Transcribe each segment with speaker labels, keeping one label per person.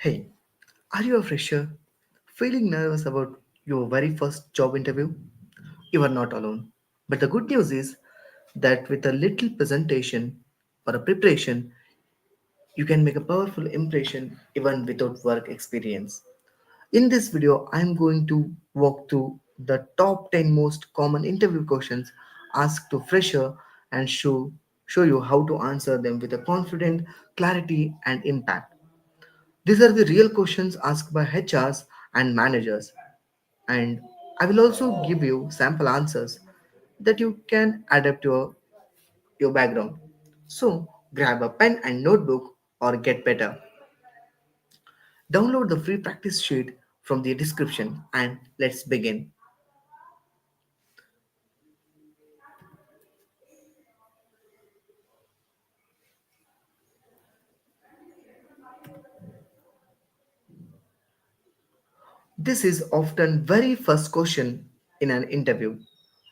Speaker 1: Hey, are you a fresher? Feeling nervous about your very first job interview? You are not alone. But the good news is that with a little presentation or a preparation, you can make a powerful impression even without work experience. In this video, I am going to walk through the top 10 most common interview questions asked to fresher and show you how to answer them with a confident clarity and impact. These are the real questions asked by HRs and managers, and I will also give you sample answers that you can adapt to your background. So, grab a pen and notebook or get better. Download the free practice sheet from the description and let's begin. This is often very first question in an interview.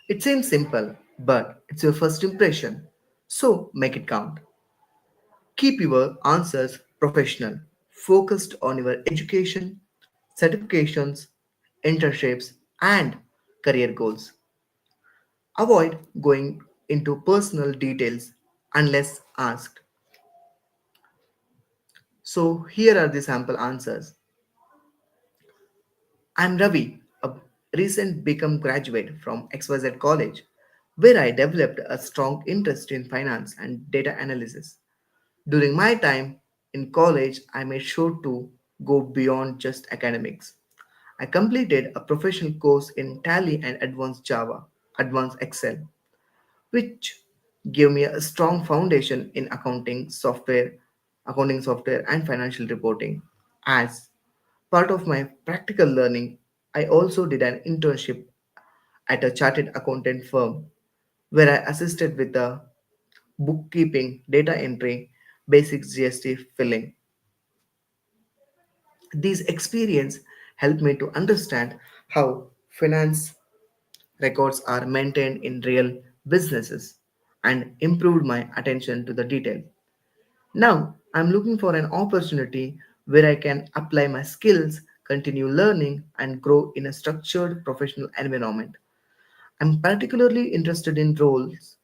Speaker 1: It seems simple, but it's your first impression. So, make it count. Keep your answers professional, focused on your education, certifications, internships, and career goals. Avoid going into personal details unless asked. So, here are the sample answers. I'm Ravi, a recent become graduate from XYZ College, where I developed a strong interest in finance and data analysis. During my time in college, I made sure to go beyond just academics. I completed a professional course in Tally and Advanced Java, Advanced Excel, which gave me a strong foundation in accounting software and financial reporting. As part of my practical learning, I also did an internship at a chartered accountant firm where I assisted with the bookkeeping, data entry, basic GST filling. These experiences helped me to understand how finance records are maintained in real businesses and improved my attention to the detail. Now, I'm looking for an opportunity where I can apply my skills, continue learning, and grow in a structured professional environment. I'm particularly interested in roles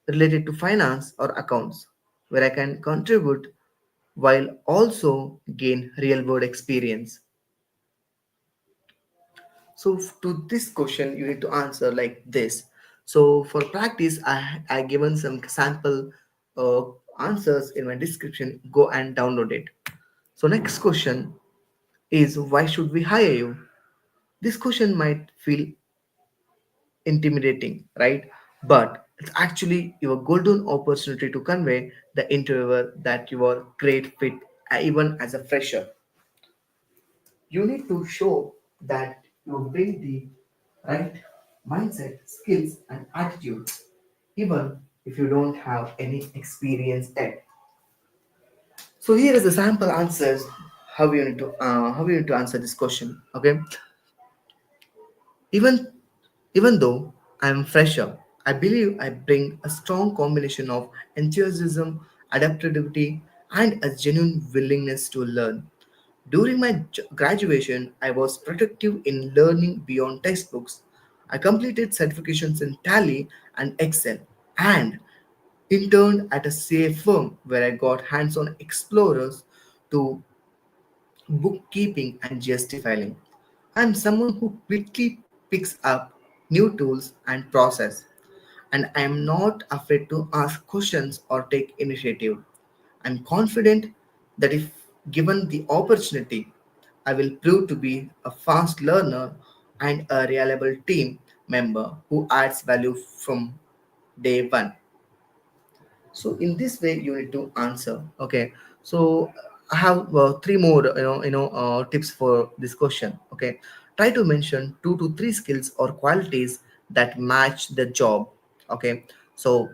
Speaker 1: related to finance or accounts where I can contribute while also gain real world experience. So to this question, you need to answer like this. So for practice, I given some sample uh, answers in my description. Go and download it. So next question is why should we hire you? This question might feel intimidating, right? But it's actually your golden opportunity to convey the interviewer that you are great fit even as a fresher. You need to show that you bring the right mindset, skills, and attitude, even if you don't have any experience yet. So here is the sample answers how you need to answer this question. Okay, even even though I am fresher, I believe I bring a strong combination of enthusiasm, adaptability, and a genuine willingness to learn. During my graduation, I was productive in learning beyond textbooks. I completed certifications in Tally and Excel and interned at a safe firm where I got hands on explorers to bookkeeping and GST filing. I'm someone who quickly picks up new tools and process, and I am not afraid to ask questions or take initiative. I'm confident that if given the opportunity, I will prove to be a fast learner and a reliable team member who adds value from day one. So in this way, you need to answer. Okay. So I have three more, tips for this question. Okay. Try to mention 2 to 3 skills or qualities that match the job. Okay. So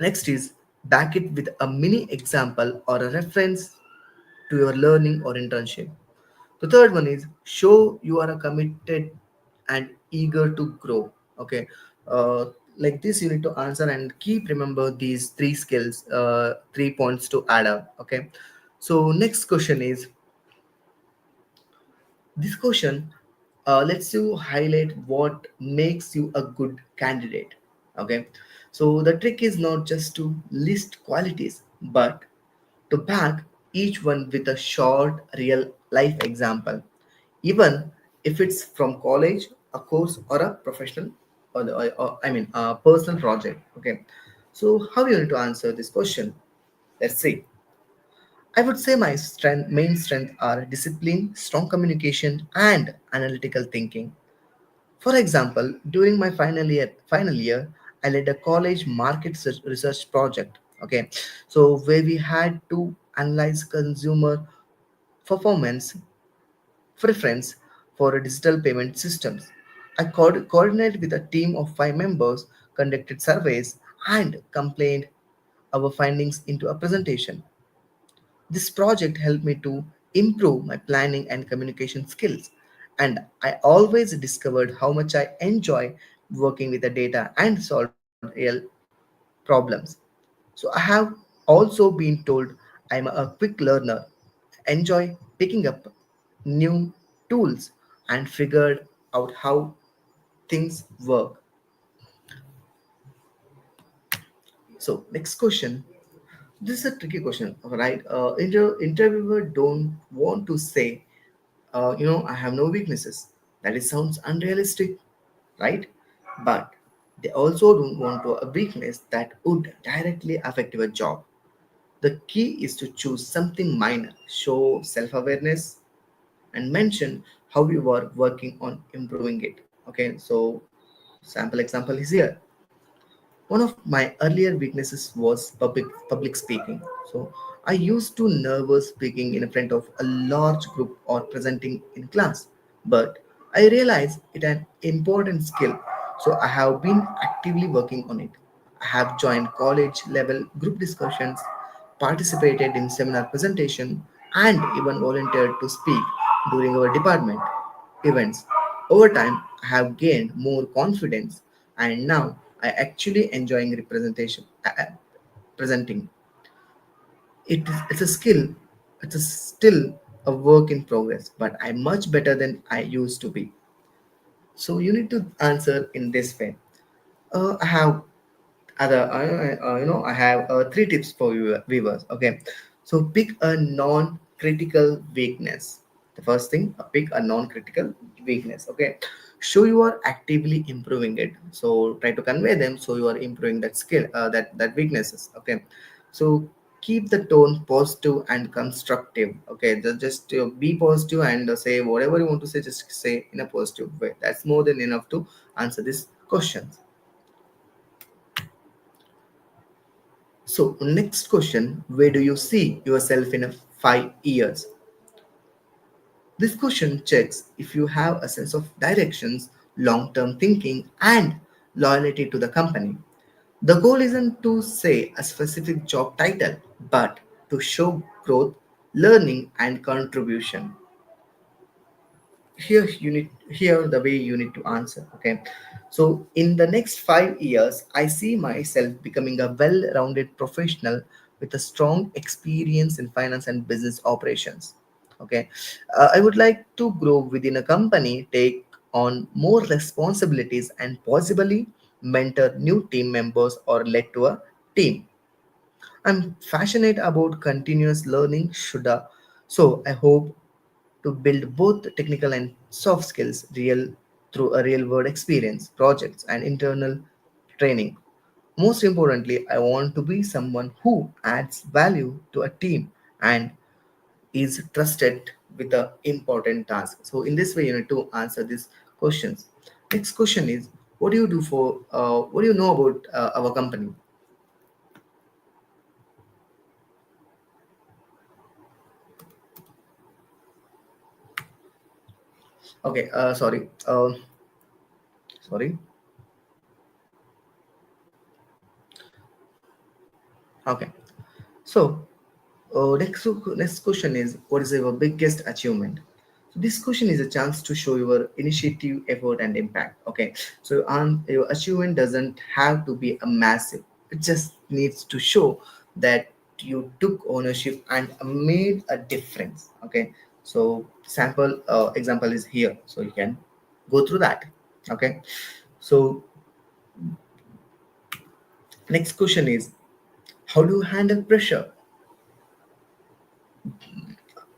Speaker 1: next is back it with a mini example or a reference to your learning or internship. The third one is show you are a committed and eager to grow. Okay. Uh, like this, you need to answer and keep remember these three skills, 3 points to add up. Okay. So next question is This question lets you highlight what makes you a good candidate. Okay, so the trick is not just to list qualities, but to back each one with a short real life example, even if it's from college, a course, or a professional, or a personal project. Okay, so how you need to answer this question? Let's see. I would say my main strength are discipline, strong communication, and analytical thinking. For example, during my final year, I led a college market research project. Okay, so where we had to analyze consumer performance preference for digital payment systems. I coordinated with a team of 5 members, conducted surveys, and compiled our findings into a presentation. This project helped me to improve my planning and communication skills, and I always discovered how much I enjoy working with the data and solve real problems. So I have also been told I'm a quick learner, enjoy picking up new tools and figured out how things work. So next question. This is a tricky question, right? Interviewer don't want to say, I have no weaknesses. That is sounds unrealistic, right? But they also don't want to a weakness that would directly affect your job. The key is to choose something minor, show self awareness, and mention how you are working on improving it. Okay, so sample example is here. One of my earlier weaknesses was public speaking. So I used to nervous speaking in front of a large group or presenting in class. But I realized it an important skill. So I have been actively working on it. I have joined college level group discussions, participated in seminar presentation, and even volunteered to speak during our department events. Over time, I have gained more confidence, and now I actually enjoying presenting. It's a skill. It's still a work in progress, but I'm much better than I used to be. So you need to answer in this way. I have I have three tips for you viewers. Okay, so pick a non-critical weakness. The first thing, pick a non-critical weakness. Okay, show you are actively improving it. So try to convey them so you are improving that skill, that weaknesses. Okay, so keep the tone positive and constructive. Okay, just be positive and say whatever you want to say, just say in a positive way. That's more than enough to answer this question. So, next question, where do you see yourself in 5 years? This question checks if you have a sense of directions, long term thinking, and loyalty to the company. The goal isn't to say a specific job title, but to show growth, learning, and contribution. Here the way you need to answer. Okay, so in the next 5 years I see myself becoming a well-rounded professional with a strong experience in finance and business operations. Okay, I would like to grow within a company, take on more responsibilities, and possibly mentor new team members or lead to a team. I'm passionate about continuous learning. So I hope to build both technical and soft skills real through a real world experience, projects, and internal training. Most importantly, I want to be someone who adds value to a team and is trusted with the important task. So in this way, you need to answer these questions. Next question is, what do you know about our company? Okay, sorry. Okay, so next question is, what is your biggest achievement? So this question is a chance to show your initiative, effort, and impact. Okay, so your achievement doesn't have to be a massive. It just needs to show that you took ownership and made a difference. Okay, So sample example is here, so you can go through that. Okay. So next question is, how do you handle pressure?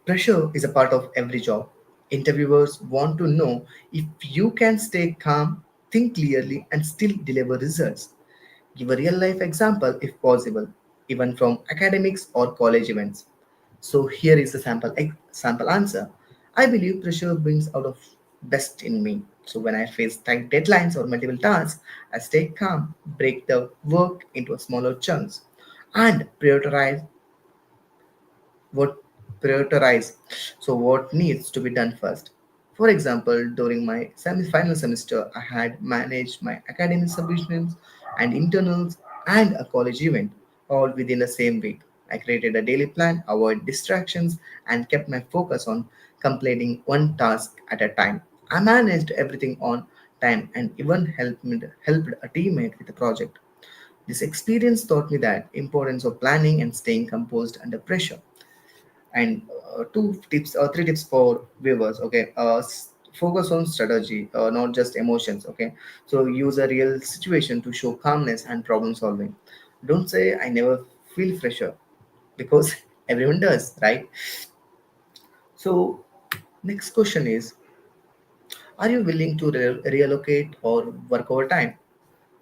Speaker 1: Pressure is a part of every job. Interviewers want to know if you can stay calm, think clearly, and still deliver results. Give a real life example if possible, even from academics or college events. So here is the sample answer. I believe pressure brings out of best in me. So when I face tight deadlines or multiple tasks, I stay calm, break the work into smaller chunks, and what prioritize what needs to be done first. For example, during my semi-final semester, I had managed my academic submissions and internals and a college event all within the same week. I created a daily plan, avoid distractions, and kept my focus on completing one task at a time. I managed everything on time and even helped a teammate with the project. This experience taught me that importance of planning and staying composed under pressure. And two tips or three tips for viewers. Okay, focus on strategy, not just emotions. Okay, so use a real situation to show calmness and problem solving. Don't say I never feel pressure, because everyone does, right? So next question is, are you willing to reallocate or work overtime?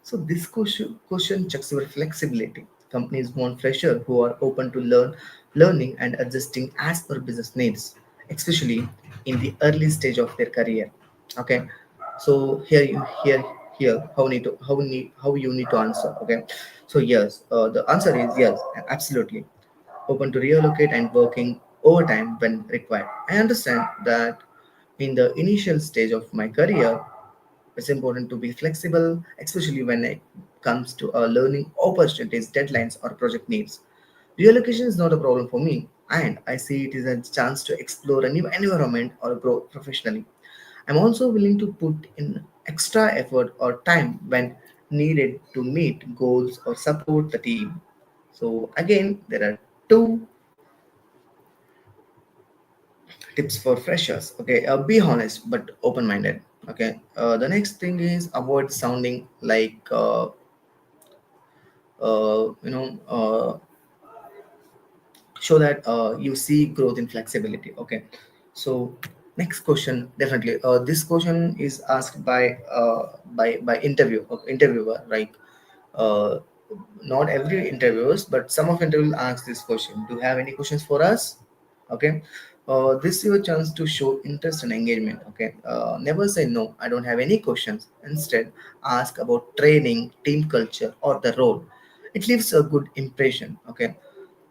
Speaker 1: So this question checks your flexibility. Companies want freshers who are open to learning and adjusting as per business needs, especially in the early stage of their career. Okay, so here how you need to answer. Okay, so yes, the answer is yes, absolutely open to reallocate and working overtime when required. I understand that in the initial stage of my career, it's important to be flexible, especially when it comes to learning opportunities, deadlines, or project needs. Relocation is not a problem for me, and I see it as a chance to explore a new environment or grow professionally. I'm also willing to put in extra effort or time when needed to meet goals or support the team. So, again, there are two tips for freshers. Okay, be honest but open minded. Okay, the next thing is avoid sounding like show that you see growth in flexibility. Okay, so next question, definitely this question is asked by interviewer, right? uh, Not every interviewers, but some of interviews ask this question. Do you have any questions for us? Okay, this is your chance to show interest and engagement. Okay, never say no, I don't have any questions. Instead, ask about training, team culture, or the role. It leaves a good impression. Okay,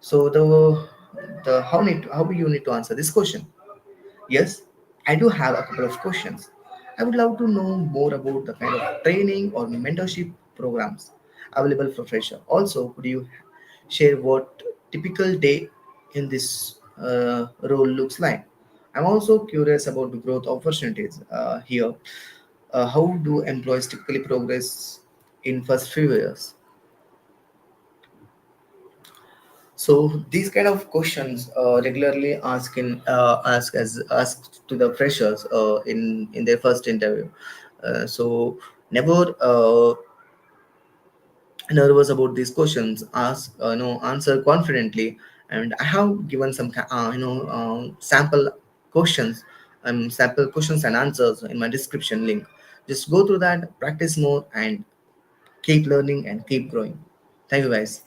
Speaker 1: so the how you need to answer this question. Yes, I do have a couple of questions. I would love to know more about the kind of training or mentorship programs available for fresher. Also, could you share what typical day in this role looks like? I'm also curious about the growth opportunities here. How do employees typically progress in first few years? So these kind of questions regularly asked to the freshers in their first interview. So never nervous about these questions. Ask answer confidently, and I have given some sample questions and answers in my description link. Just go through that, practice more, and keep learning and keep growing. Thank you, guys.